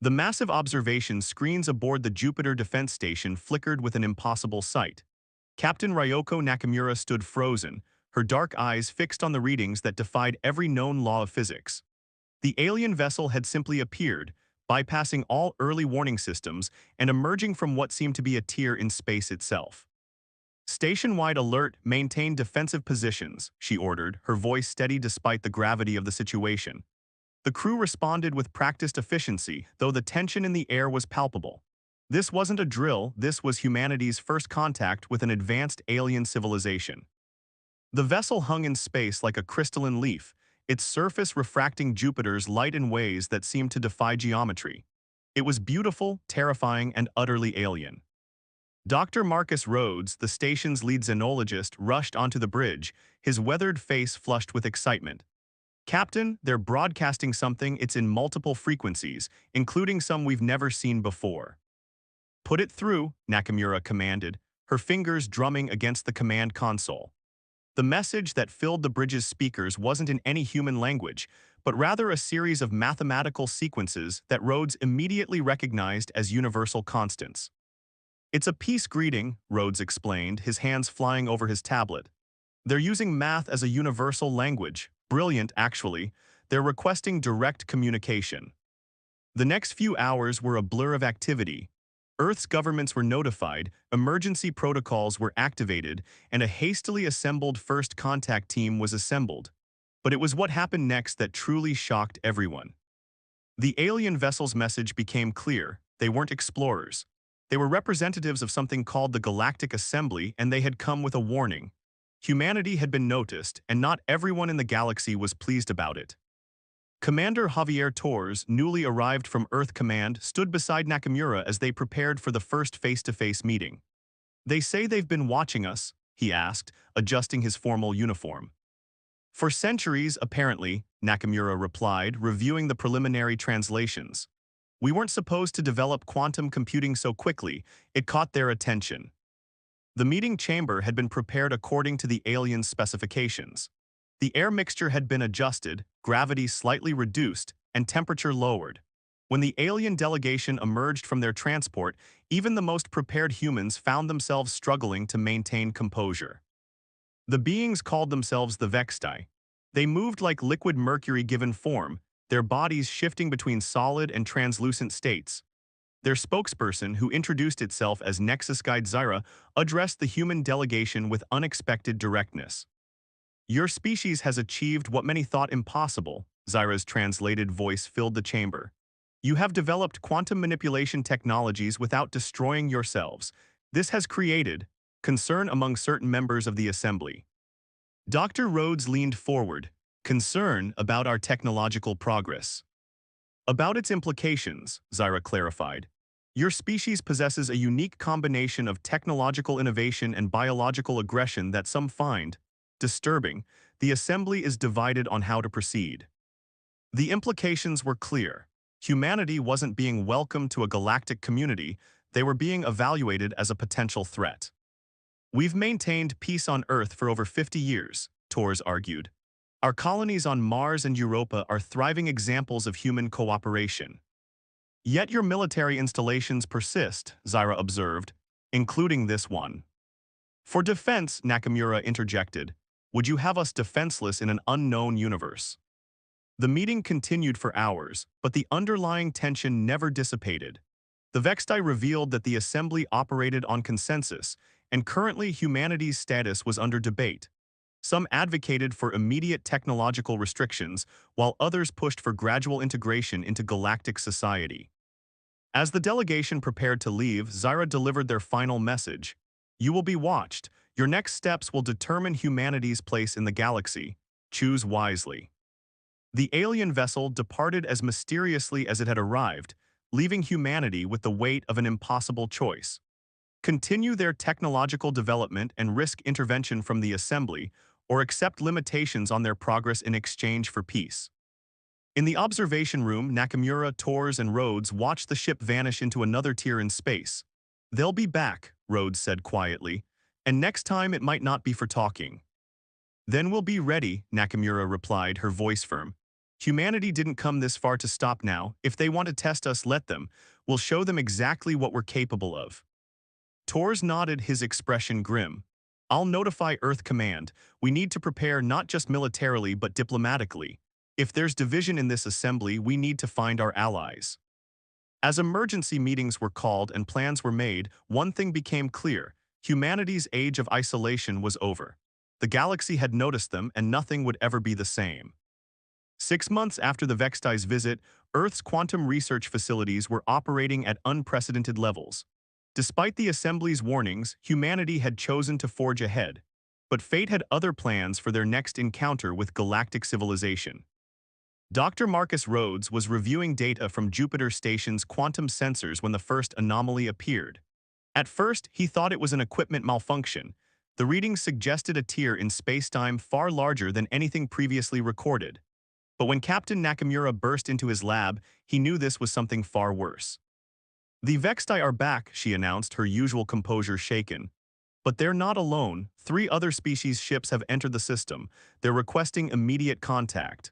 The massive observation screens aboard the Jupiter Defense Station flickered with an impossible sight. Captain Ryoko Nakamura stood frozen, her dark eyes fixed on the readings that defied every known law of physics. The alien vessel had simply appeared, bypassing all early warning systems and emerging from what seemed to be a tier in space itself. Station-wide alert, maintain defensive positions, she ordered, her voice steady despite the gravity of the situation. The crew responded with practiced efficiency, though the tension in the air was palpable. This wasn't a drill, this was humanity's first contact with an advanced alien civilization. The vessel hung in space like a crystalline leaf, its surface refracting Jupiter's light in ways that seemed to defy geometry. It was beautiful, terrifying, and utterly alien. Dr. Marcus Rhodes, the station's lead xenologist, rushed onto the bridge, his weathered face flushed with excitement. Captain, they're broadcasting something. It's in multiple frequencies, including some we've never seen before. Put it through, Nakamura commanded, her fingers drumming against the command console. The message that filled the bridge's speakers wasn't in any human language, but rather a series of mathematical sequences that Rhodes immediately recognized as universal constants. It's a peace greeting, Rhodes explained, his hands flying over his tablet. They're using math as a universal language. Brilliant, actually. They're requesting direct communication. The next few hours were a blur of activity. Earth's governments were notified, emergency protocols were activated, and a hastily assembled first contact team was assembled. But it was what happened next that truly shocked everyone. The alien vessel's message became clear. They weren't explorers. They were representatives of something called the Galactic Assembly, and they had come with a warning. Humanity had been noticed, and not everyone in the galaxy was pleased about it. Commander Javier Torres, newly arrived from Earth Command, stood beside Nakamura as they prepared for the first face-to-face meeting. "They say they've been watching us," he asked, adjusting his formal uniform. "For centuries, apparently," Nakamura replied, reviewing the preliminary translations. "We weren't supposed to develop quantum computing so quickly. It caught their attention." The meeting chamber had been prepared according to the alien's specifications. The air mixture had been adjusted, gravity slightly reduced, and temperature lowered. When the alien delegation emerged from their transport, even the most prepared humans found themselves struggling to maintain composure. The beings called themselves the Vexti. They moved like liquid mercury given form, their bodies shifting between solid and translucent states. Their spokesperson, who introduced itself as Nexus Guide Zyra, addressed the human delegation with unexpected directness. "Your species has achieved what many thought impossible," Zyra's translated voice filled the chamber. "You have developed quantum manipulation technologies without destroying yourselves. This has created concern among certain members of the assembly." Dr. Rhodes leaned forward, concern about our technological progress. "About its implications," Zyra clarified. "Your species possesses a unique combination of technological innovation and biological aggression that some find disturbing. The assembly is divided on how to proceed." The implications were clear. Humanity wasn't being welcomed to a galactic community, they were being evaluated as a potential threat. "We've maintained peace on Earth for over 50 years, Torres argued. Our colonies on Mars and Europa are thriving examples of human cooperation. Yet your military installations persist, Zyra observed, including this one. For defense, Nakamura interjected, would you have us defenseless in an unknown universe? The meeting continued for hours, but the underlying tension never dissipated. The Vexti revealed that the assembly operated on consensus, and currently humanity's status was under debate. Some advocated for immediate technological restrictions, while others pushed for gradual integration into galactic society. As the delegation prepared to leave, Zyra delivered their final message. "You will be watched. Your next steps will determine humanity's place in the galaxy. Choose wisely." The alien vessel departed as mysteriously as it had arrived, leaving humanity with the weight of an impossible choice. Continue their technological development and risk intervention from the assembly, or accept limitations on their progress in exchange for peace. In the observation room, Nakamura, Torres, and Rhodes watched the ship vanish into another tier in space. "They'll be back," Rhodes said quietly, "and next time it might not be for talking." "Then we'll be ready," Nakamura replied, her voice firm. Humanity didn't come this far to stop now. If they want to test us, let them. We'll show them exactly what we're capable of. Tors nodded, his expression grim. I'll notify Earth Command. We need to prepare not just militarily but diplomatically. If there's division in this assembly, we need to find our allies. As emergency meetings were called and plans were made, one thing became clear. Humanity's age of isolation was over. The galaxy had noticed them and nothing would ever be the same. 6 months after the Vexti's visit, Earth's quantum research facilities were operating at unprecedented levels. Despite the Assembly's warnings, humanity had chosen to forge ahead. But fate had other plans for their next encounter with galactic civilization. Dr. Marcus Rhodes was reviewing data from Jupiter Station's quantum sensors when the first anomaly appeared. At first, he thought it was an equipment malfunction. The readings suggested a tear in spacetime far larger than anything previously recorded. But when Captain Nakamura burst into his lab, he knew this was something far worse. The Vexti are back, she announced, her usual composure shaken. But they're not alone. 3 other species ships have entered the system. They're requesting immediate contact.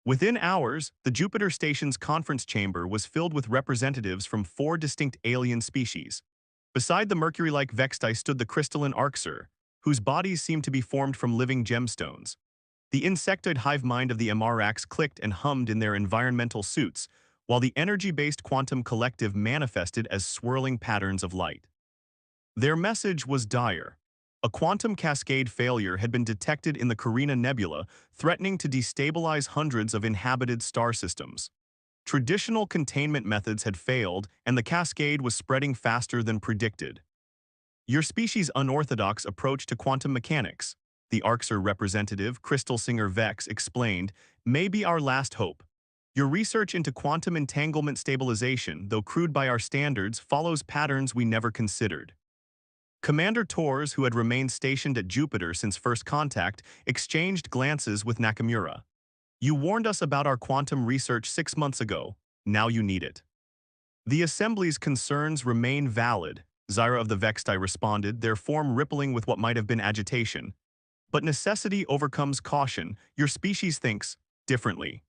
Within hours, the Jupiter Station's conference chamber was filled with representatives from 4 distinct alien species. Beside the Mercury-like Vexti stood the crystalline Arxur, whose bodies seemed to be formed from living gemstones. The insectoid hive mind of the MRAX clicked and hummed in their environmental suits, while the energy-based quantum collective manifested as swirling patterns of light. Their message was dire. A quantum cascade failure had been detected in the Carina Nebula, threatening to destabilize hundreds of inhabited star systems. Traditional containment methods had failed, and the cascade was spreading faster than predicted. Your species' unorthodox approach to quantum mechanics, the Arxur representative, Crystal Singer Vex, explained, may be our last hope. Your research into quantum entanglement stabilization, though crude by our standards, follows patterns we never considered. Commander Tors, who had remained stationed at Jupiter since first contact, exchanged glances with Nakamura. You warned us about our quantum research 6 months ago. Now you need it. The Assembly's concerns remain valid, Zyra of the Vexti responded, their form rippling with what might have been agitation. But necessity overcomes caution. Your species thinks differently.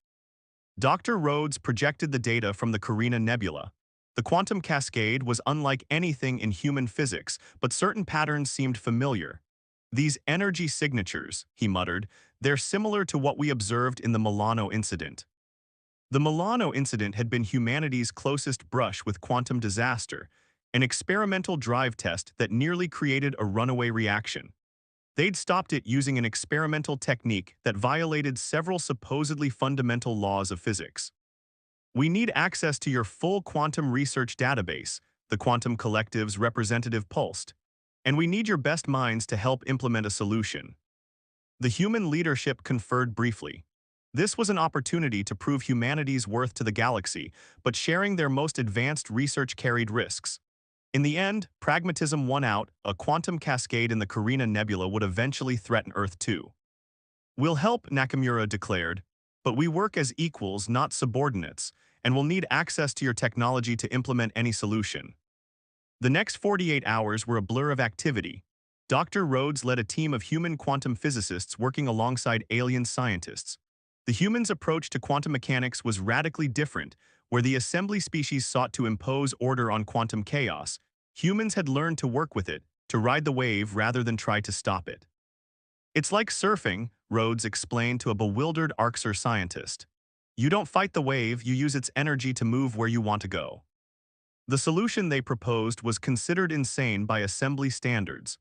Dr. Rhodes projected the data from the Carina Nebula. The quantum cascade was unlike anything in human physics, but certain patterns seemed familiar. These energy signatures, he muttered, they're similar to what we observed in the Milano incident. The Milano incident had been humanity's closest brush with quantum disaster, an experimental drive test that nearly created a runaway reaction. They'd stopped it using an experimental technique that violated several supposedly fundamental laws of physics. We need access to your full quantum research database, the Quantum Collective's representative pulsed, and we need your best minds to help implement a solution. The human leadership conferred briefly. This was an opportunity to prove humanity's worth to the galaxy, but sharing their most advanced research carried risks. In the end, pragmatism won out. A quantum cascade in the Carina Nebula would eventually threaten Earth too. We'll help, Nakamura declared, but we work as equals, not subordinates, and will need access to your technology to implement any solution. The next 48 hours were a blur of activity. Dr. Rhodes led a team of human quantum physicists working alongside alien scientists. The humans' approach to quantum mechanics was radically different. Where the assembly species sought to impose order on quantum chaos, humans had learned to work with it, to ride the wave rather than try to stop it. It's like surfing, Rhodes explained to a bewildered Arxur scientist. You don't fight the wave, you use its energy to move where you want to go. The solution they proposed was considered insane by assembly standards.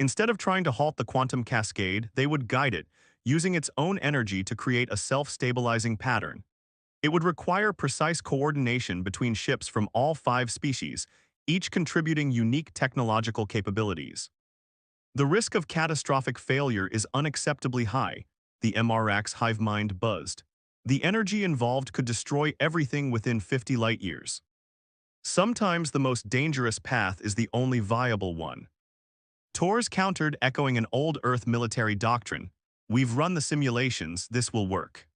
Instead of trying to halt the quantum cascade, they would guide it, using its own energy to create a self-stabilizing pattern. It would require precise coordination between ships from all 5 species, each contributing unique technological capabilities. The risk of catastrophic failure is unacceptably high, the MRAX hive mind buzzed. The energy involved could destroy everything within 50 light-years. Sometimes the most dangerous path is the only viable one. Tors countered, echoing an old Earth military doctrine. We've run the simulations, this will work.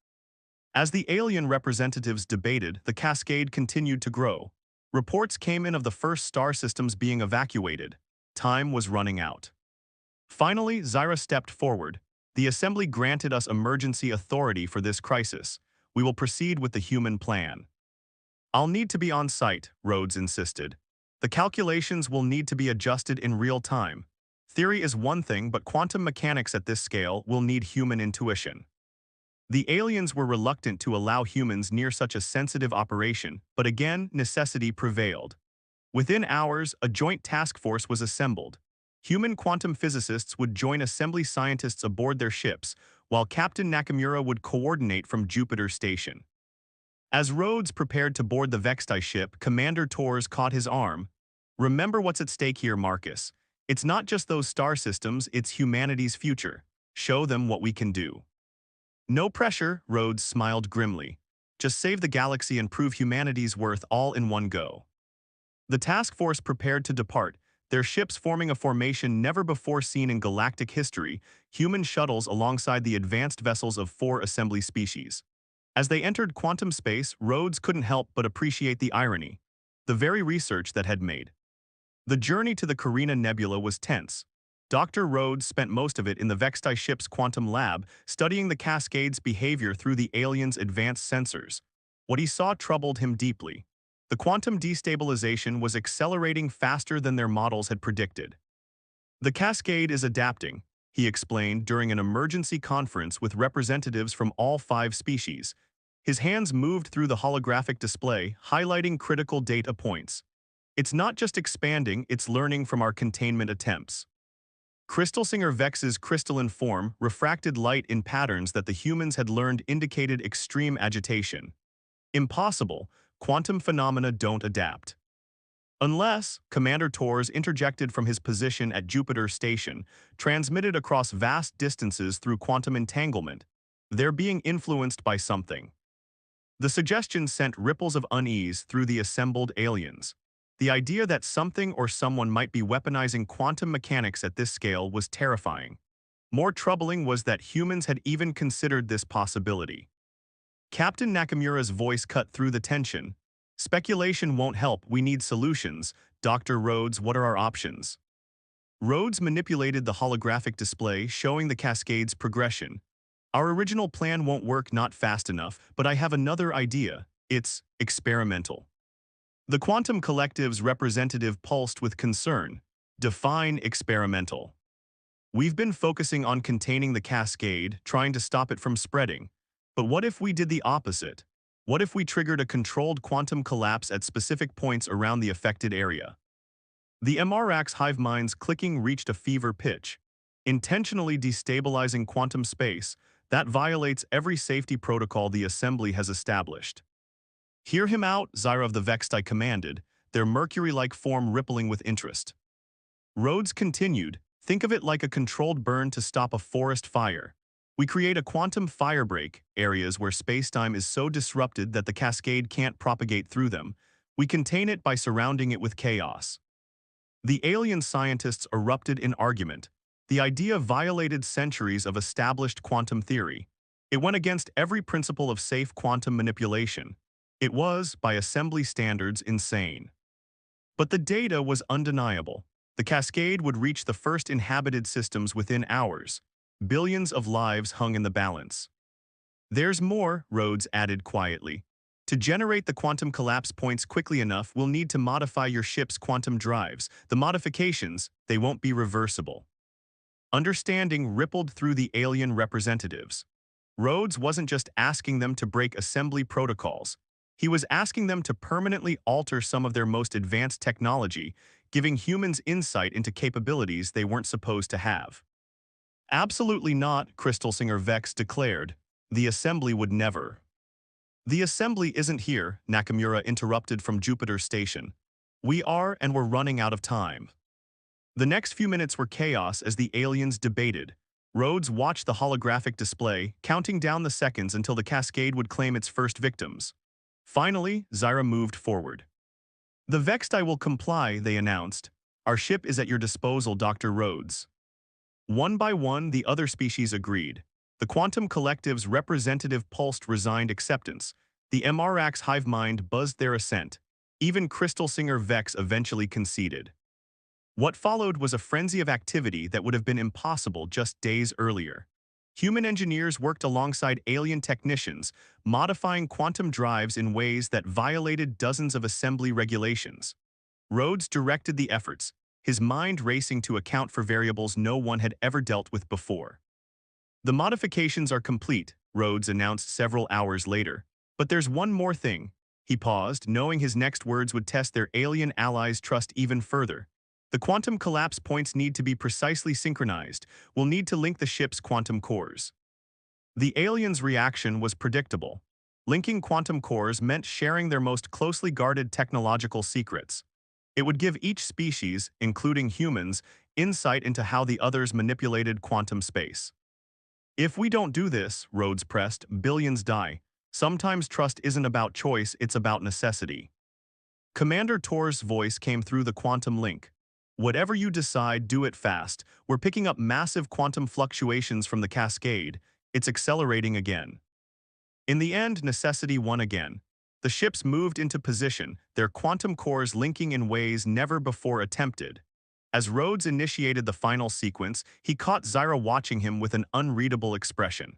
As the alien representatives debated, the cascade continued to grow. Reports came in of the first star systems being evacuated. Time was running out. Finally, Zyra stepped forward. The Assembly granted us emergency authority for this crisis. We will proceed with the human plan. I'll need to be on site, Rhodes insisted. The calculations will need to be adjusted in real time. Theory is one thing, but quantum mechanics at this scale will need human intuition. The aliens were reluctant to allow humans near such a sensitive operation, but again, necessity prevailed. Within hours, a joint task force was assembled. Human quantum physicists would join assembly scientists aboard their ships, while Captain Nakamura would coordinate from Jupiter Station. As Rhodes prepared to board the Vexti ship, Commander Torres caught his arm. "Remember what's at stake here, Marcus. It's not just those star systems, it's humanity's future. Show them what we can do." "No pressure," Rhodes smiled grimly. "Just save the galaxy and prove humanity's worth all in one go." The task force prepared to depart, their ships forming a formation never before seen in galactic history, human shuttles alongside the advanced vessels of 4 assembly species. As they entered quantum space, Rhodes couldn't help but appreciate the irony. The very research that had made. The journey to the Carina Nebula was tense. Dr. Rhodes spent most of it in the Vexti ship's quantum lab, studying the cascade's behavior through the aliens' advanced sensors. What he saw troubled him deeply. The quantum destabilization was accelerating faster than their models had predicted. "The cascade is adapting," he explained during an emergency conference with representatives from all 5 species. His hands moved through the holographic display, highlighting critical data points. "It's not just expanding, it's learning from our containment attempts." Crystal Singer Vex's crystalline form refracted light in patterns that the humans had learned indicated extreme agitation. "Impossible, quantum phenomena don't adapt." Unless, Commander Torres interjected from his position at Jupiter Station, transmitted across vast distances through quantum entanglement. They're being influenced by something. The suggestion sent ripples of unease through the assembled aliens. The idea that something or someone might be weaponizing quantum mechanics at this scale was terrifying. More troubling was that humans had even considered this possibility. Captain Nakamura's voice cut through the tension. "Speculation won't help, we need solutions. Dr. Rhodes, what are our options?" Rhodes manipulated the holographic display, showing the cascade's progression. "Our original plan won't work, not fast enough, but I have another idea. It's experimental." The quantum collective's representative pulsed with concern. "Define experimental." "We've been focusing on containing the cascade, trying to stop it from spreading. But what if we did the opposite? What if we triggered a controlled quantum collapse at specific points around the affected area?" The MRAX hive mind's clicking reached a fever pitch. "Intentionally destabilizing quantum space, that violates every safety protocol the Assembly has established." "Hear him out," Zyra of the Vexti commanded, their mercury-like form rippling with interest. Rhodes continued, "Think of it like a controlled burn to stop a forest fire. We create a quantum firebreak, areas where spacetime is so disrupted that the cascade can't propagate through them. We contain it by surrounding it with chaos." The alien scientists erupted in argument. The idea violated centuries of established quantum theory. It went against every principle of safe quantum manipulation. It was, by assembly standards, insane. But the data was undeniable. The cascade would reach the first inhabited systems within hours. Billions of lives hung in the balance. "There's more," Rhodes added quietly. "To generate the quantum collapse points quickly enough, we'll need to modify your ship's quantum drives. The modifications, they won't be reversible." Understanding rippled through the alien representatives. Rhodes wasn't just asking them to break assembly protocols. He was asking them to permanently alter some of their most advanced technology, giving humans insight into capabilities they weren't supposed to have. "Absolutely not," Crystal Singer Vex declared. "The Assembly would never." "The Assembly isn't here," Nakamura interrupted from Jupiter Station. "We are, and we're running out of time." The next few minutes were chaos as the aliens debated. Rhodes watched the holographic display, counting down the seconds until the cascade would claim its first victims. Finally, Zyra moved forward. "The Vexti will comply," they announced. "Our ship is at your disposal, Dr. Rhodes." One by one, the other species agreed. The quantum collective's representative pulsed resigned acceptance. The MRAX hive mind buzzed their assent. Even Crystal Singer Vex eventually conceded. What followed was a frenzy of activity that would have been impossible just days earlier. Human engineers worked alongside alien technicians, modifying quantum drives in ways that violated dozens of assembly regulations. Rhodes directed the efforts, his mind racing to account for variables no one had ever dealt with before. The modifications are complete, Rhodes announced several hours later. But there's one more thing. He paused, knowing his next words would test their alien allies' trust even further. The quantum collapse points need to be precisely synchronized. We'll need to link the ship's quantum cores. The aliens' reaction was predictable. Linking quantum cores meant sharing their most closely guarded technological secrets. It would give each species, including humans, insight into how the others manipulated quantum space. If we don't do this, Rhodes pressed, billions die. Sometimes trust isn't about choice, it's about necessity. Commander Tor's voice came through the quantum link. Whatever you decide, do it fast. We're picking up massive quantum fluctuations from the cascade. It's accelerating again. In the end, necessity won again. The ships moved into position, their quantum cores linking in ways never before attempted. As Rhodes initiated the final sequence, he caught Zyra watching him with an unreadable expression.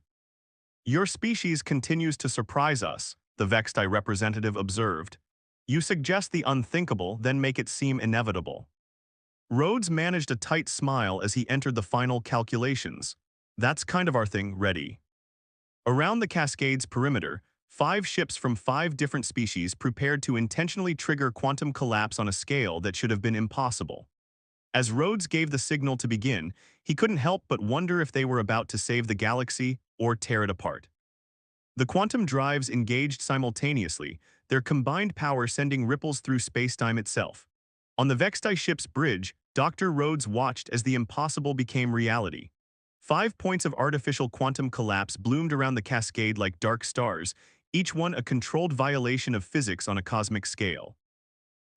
Your species continues to surprise us, the Vexti representative observed. You suggest the unthinkable, then make it seem inevitable. Rhodes managed a tight smile as he entered the final calculations. That's kind of our thing, ready. Around the cascade's perimeter, 5 ships from 5 different species prepared to intentionally trigger quantum collapse on a scale that should have been impossible. As Rhodes gave the signal to begin, he couldn't help but wonder if they were about to save the galaxy or tear it apart. The quantum drives engaged simultaneously, their combined power sending ripples through spacetime itself. On the Vexti ship's bridge, Dr. Rhodes watched as the impossible became reality. 5 points of artificial quantum collapse bloomed around the cascade like dark stars, each one a controlled violation of physics on a cosmic scale.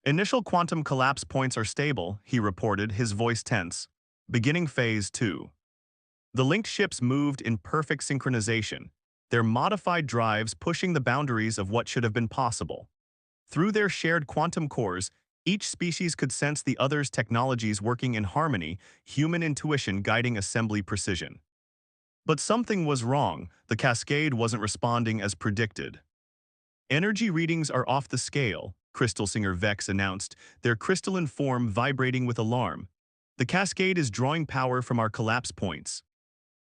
Initial quantum collapse points are stable, he reported, his voice tense. Beginning phase 2. The linked ships moved in perfect synchronization, their modified drives pushing the boundaries of what should have been possible. Through their shared quantum cores, each species could sense the other's technologies working in harmony, human intuition guiding assembly precision. But something was wrong. The cascade wasn't responding as predicted. Energy readings are off the scale, Crystal Singer Vex announced, their crystalline form vibrating with alarm. The cascade is drawing power from our collapse points.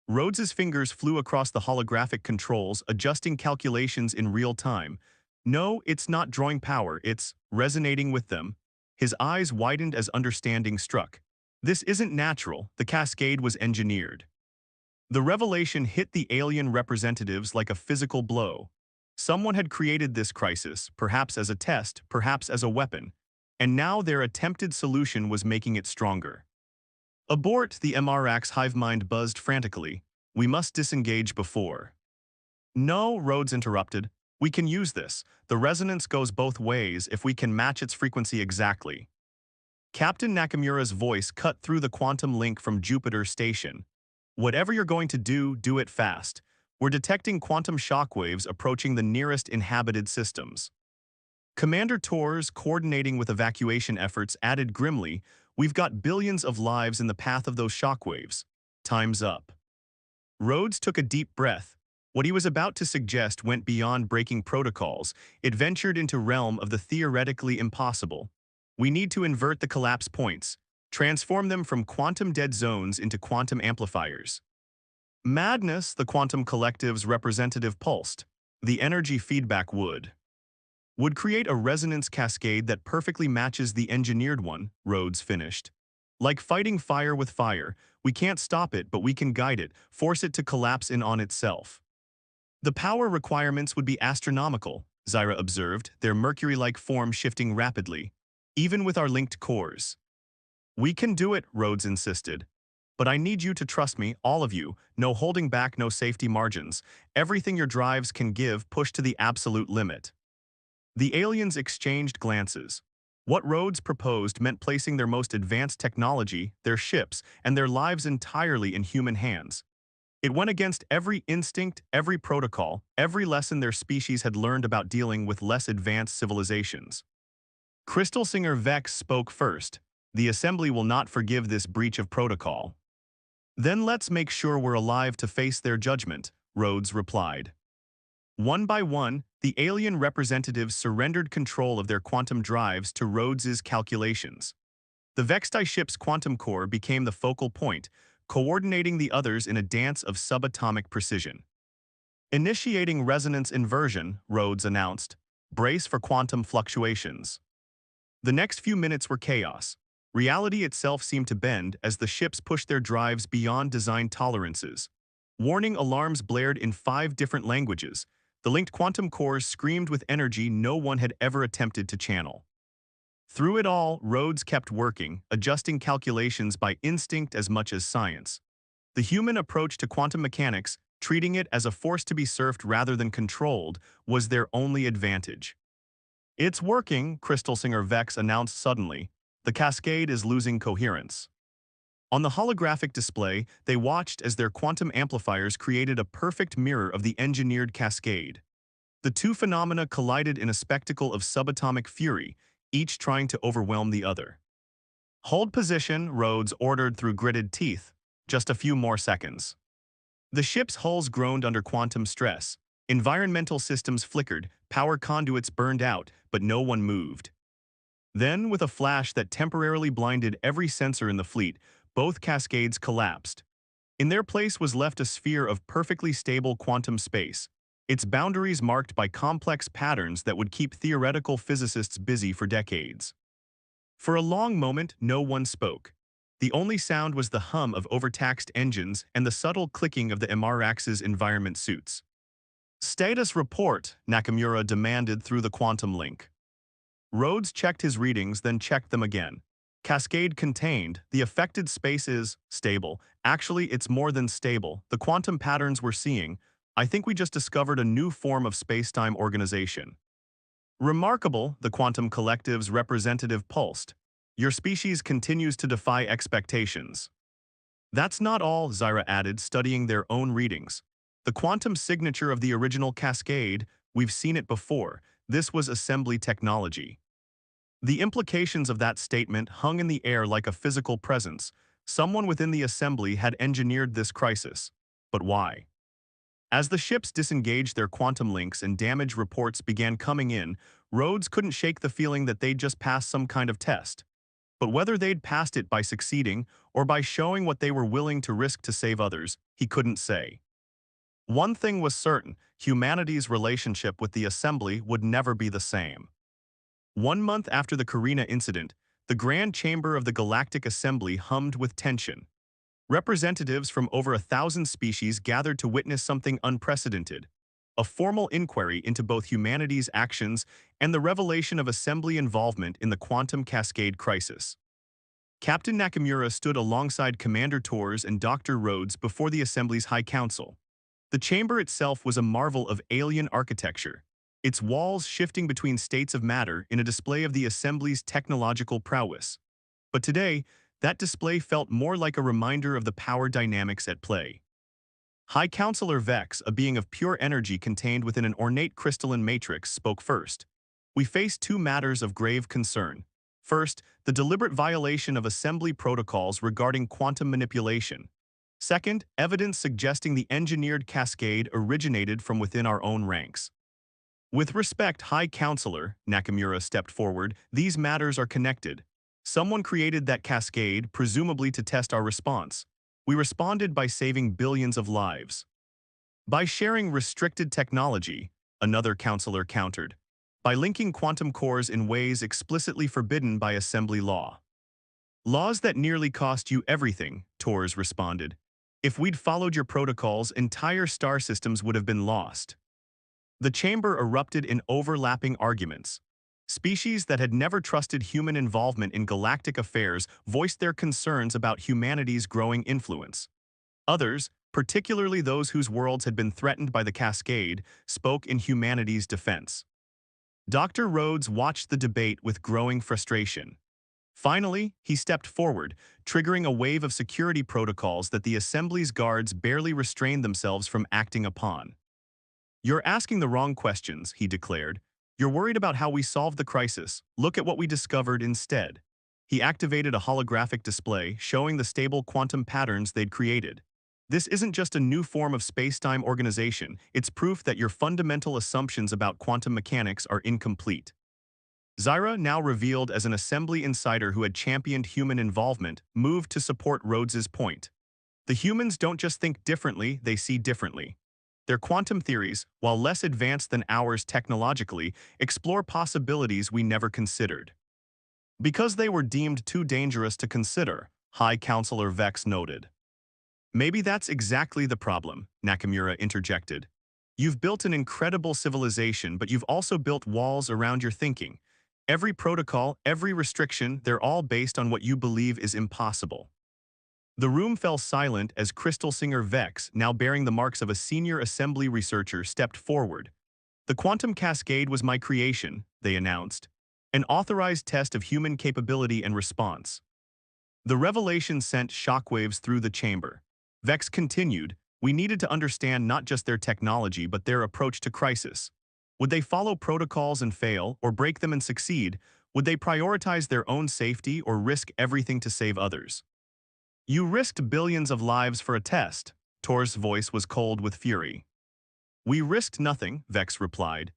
Rhodes's fingers flew across the holographic controls, adjusting calculations in real time. No, it's not drawing power, it's resonating with them. His eyes widened as understanding struck. This isn't natural, the cascade was engineered. The revelation hit the alien representatives like a physical blow. Someone had created this crisis, perhaps as a test, perhaps as a weapon, and now their attempted solution was making it stronger. Abort, the MRAX hive mind buzzed frantically. We must disengage before. No, Rhodes interrupted. We can use this. The resonance goes both ways if we can match its frequency exactly. Captain Nakamura's voice cut through the quantum link from Jupiter Station. Whatever you're going to do it fast. We're detecting quantum shockwaves approaching the nearest inhabited systems. Commander Torres, coordinating with evacuation efforts, added grimly, we've got billions of lives in the path of those shockwaves. Time's up. Rhodes took a deep breath. What he was about to suggest went beyond breaking protocols. It ventured into realm of the theoretically impossible. We need to invert the collapse points, transform them from quantum dead zones into quantum amplifiers. Madness, the quantum collective's representative pulsed. The energy feedback would create a resonance cascade that perfectly matches the engineered one, Rhodes finished. Like fighting fire with fire, we can't stop it, but we can guide it, force it to collapse in on itself. The power requirements would be astronomical, Zyra observed, their mercury-like form shifting rapidly, even with our linked cores. We can do it, Rhodes insisted. But I need you to trust me, all of you, no holding back, no safety margins. Everything your drives can give, push to the absolute limit. The aliens exchanged glances. What Rhodes proposed meant placing their most advanced technology, their ships, and their lives entirely in human hands. It went against every instinct, every protocol, every lesson their species had learned about dealing with less advanced civilizations. Crystal Singer Vex spoke first. The Assembly will not forgive this breach of protocol. Then let's make sure we're alive to face their judgment, Rhodes replied. One by one, the alien representatives surrendered control of their quantum drives to Rhodes's calculations. The Vexti ship's quantum core became the focal point, coordinating the others in a dance of subatomic precision. Initiating resonance inversion, Rhodes announced. Brace for quantum fluctuations. The next few minutes were chaos. Reality itself seemed to bend as the ships pushed their drives beyond design tolerances. Warning alarms blared in 5 different languages. The linked quantum cores screamed with energy no one had ever attempted to channel. Through it all, Rhodes kept working, adjusting calculations by instinct as much as science. The human approach to quantum mechanics, treating it as a force to be surfed rather than controlled, was their only advantage. It's working, Crystal Singer Vex announced suddenly. The cascade is losing coherence. On the holographic display, they watched as their quantum amplifiers created a perfect mirror of the engineered cascade. The two phenomena collided in a spectacle of subatomic fury, each trying to overwhelm the other. Hold position, Rhodes ordered through gritted teeth. Just a few more seconds. The ship's hulls groaned under quantum stress. Environmental systems flickered, power conduits burned out, but no one moved. Then, with a flash that temporarily blinded every sensor in the fleet, both cascades collapsed. In their place was left a sphere of perfectly stable quantum space, its boundaries marked by complex patterns that would keep theoretical physicists busy for decades. For a long moment, no one spoke. The only sound was the hum of overtaxed engines and the subtle clicking of the MRX's environment suits. Status report, Nakamura demanded through the quantum link. Rhodes checked his readings, then checked them again. Cascade contained, the affected space is stable. Actually, it's more than stable. The quantum patterns we're seeing, I think we just discovered a new form of space-time organization. Remarkable, the quantum collective's representative pulsed. Your species continues to defy expectations. That's not all, Zyra added, studying their own readings. The quantum signature of the original cascade, we've seen it before. This was assembly technology. The implications of that statement hung in the air like a physical presence. Someone within the assembly had engineered this crisis. But why? As the ships disengaged their quantum links and damage reports began coming in, Rhodes couldn't shake the feeling that they'd just passed some kind of test. But whether they'd passed it by succeeding or by showing what they were willing to risk to save others, he couldn't say. One thing was certain, humanity's relationship with the assembly would never be the same. 1 month after the Carina incident, the Grand Chamber of the Galactic Assembly hummed with tension. Representatives from over 1,000 species gathered to witness something unprecedented, a formal inquiry into both humanity's actions and the revelation of Assembly involvement in the quantum cascade crisis. Captain Nakamura stood alongside Commander Torres and Dr. Rhodes before the Assembly's High Council. The chamber itself was a marvel of alien architecture, its walls shifting between states of matter in a display of the Assembly's technological prowess. But today, that display felt more like a reminder of the power dynamics at play. High Counselor Vex, a being of pure energy contained within an ornate crystalline matrix, spoke first. We face 2 matters of grave concern. First, the deliberate violation of Assembly protocols regarding quantum manipulation. Second, evidence suggesting the engineered cascade originated from within our own ranks. With respect, High Counselor, Nakamura stepped forward, these matters are connected. Someone created that cascade, presumably to test our response. We responded by saving billions of lives. By sharing restricted technology, another counselor countered. By linking quantum cores in ways explicitly forbidden by assembly law. Laws that nearly cost you everything, Torres responded. If we'd followed your protocols, entire star systems would have been lost. The chamber erupted in overlapping arguments. Species that had never trusted human involvement in galactic affairs voiced their concerns about humanity's growing influence. Others, particularly those whose worlds had been threatened by the cascade, spoke in humanity's defense. Dr. Rhodes watched the debate with growing frustration. Finally, he stepped forward, triggering a wave of security protocols that the Assembly's guards barely restrained themselves from acting upon. You're asking the wrong questions, he declared. You're worried about how we solved the crisis. Look at what we discovered instead. He activated a holographic display showing the stable quantum patterns they'd created. This isn't just a new form of space-time organization, it's proof that your fundamental assumptions about quantum mechanics are incomplete. Zyra, now revealed as an assembly insider who had championed human involvement, moved to support Rhodes's point. The humans don't just think differently, they see differently. Their quantum theories, while less advanced than ours technologically, explore possibilities we never considered. Because they were deemed too dangerous to consider, High Counselor Vex noted. Maybe that's exactly the problem, Nakamura interjected. You've built an incredible civilization, but you've also built walls around your thinking. Every protocol, every restriction, they're all based on what you believe is impossible. The room fell silent as Crystal Singer Vex, now bearing the marks of a senior assembly researcher, stepped forward. The quantum cascade was my creation, they announced. An authorized test of human capability and response. The revelation sent shockwaves through the chamber. Vex continued, we needed to understand not just their technology but their approach to crisis. Would they follow protocols and fail, or break them and succeed? Would they prioritize their own safety or risk everything to save others? You risked billions of lives for a test. Tor's voice was cold with fury. We risked nothing, Vex replied.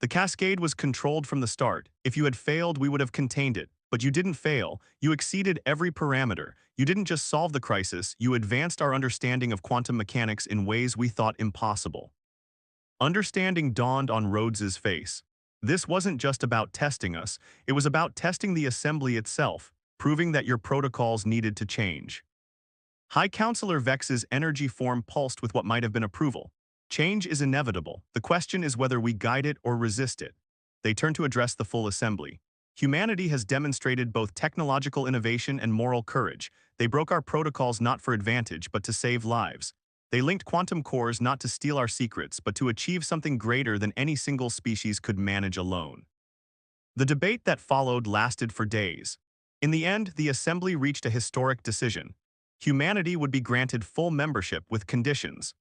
The cascade was controlled from the start. If you had failed, we would have contained it. But you didn't fail. You exceeded every parameter. You didn't just solve the crisis, you advanced our understanding of quantum mechanics in ways we thought impossible. Understanding dawned on Rhodes's face. This wasn't just about testing us, it was about testing the assembly itself, proving that your protocols needed to change. High Counselor Vex's energy form pulsed with what might have been approval. Change is inevitable. The question is whether we guide it or resist it. They turned to address the full assembly. Humanity has demonstrated both technological innovation and moral courage. They broke our protocols not for advantage, but to save lives. They linked quantum cores not to steal our secrets, but to achieve something greater than any single species could manage alone. The debate that followed lasted for days. In the end, the assembly reached a historic decision. Humanity would be granted full membership with conditions.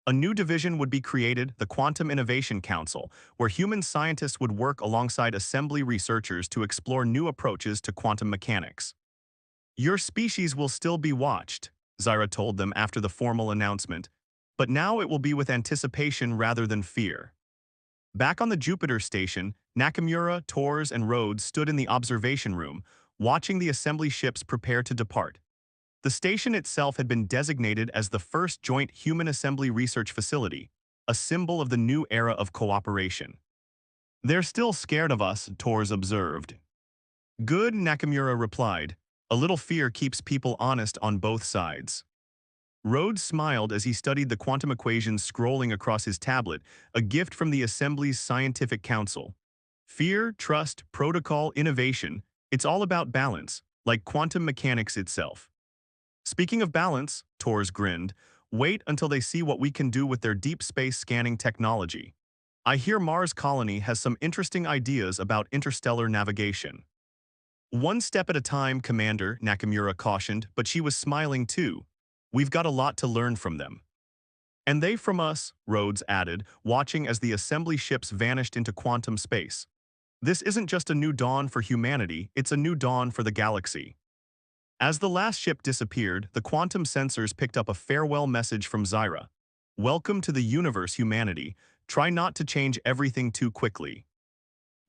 A new division would be created, the Quantum Innovation Council, where human scientists would work alongside assembly researchers to explore new approaches to quantum mechanics. Your species will still be watched, Zyra told them after the formal announcement, but now it will be with anticipation rather than fear. Back on the Jupiter station, Nakamura, Tors, and Rhodes stood in the observation room, watching the assembly ships prepare to depart. The station itself had been designated as the first joint human assembly research facility, a symbol of the new era of cooperation. They're still scared of us, Tors observed. Good, Nakamura replied. A little fear keeps people honest on both sides. Rhodes smiled as he studied the quantum equations scrolling across his tablet, a gift from the Assembly's Scientific Council. Fear, trust, protocol, innovation, it's all about balance, like quantum mechanics itself. Speaking of balance, Tors grinned, wait until they see what we can do with their deep space scanning technology. I hear Mars Colony has some interesting ideas about interstellar navigation. One step at a time, Commander, Nakamura cautioned, but she was smiling too. We've got a lot to learn from them. And they from us, Rhodes added, watching as the assembly ships vanished into quantum space. This isn't just a new dawn for humanity, it's a new dawn for the galaxy. As the last ship disappeared, the quantum sensors picked up a farewell message from Zyra. Welcome to the universe, humanity. Try not to change everything too quickly.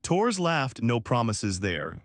Tors laughed, no promises there.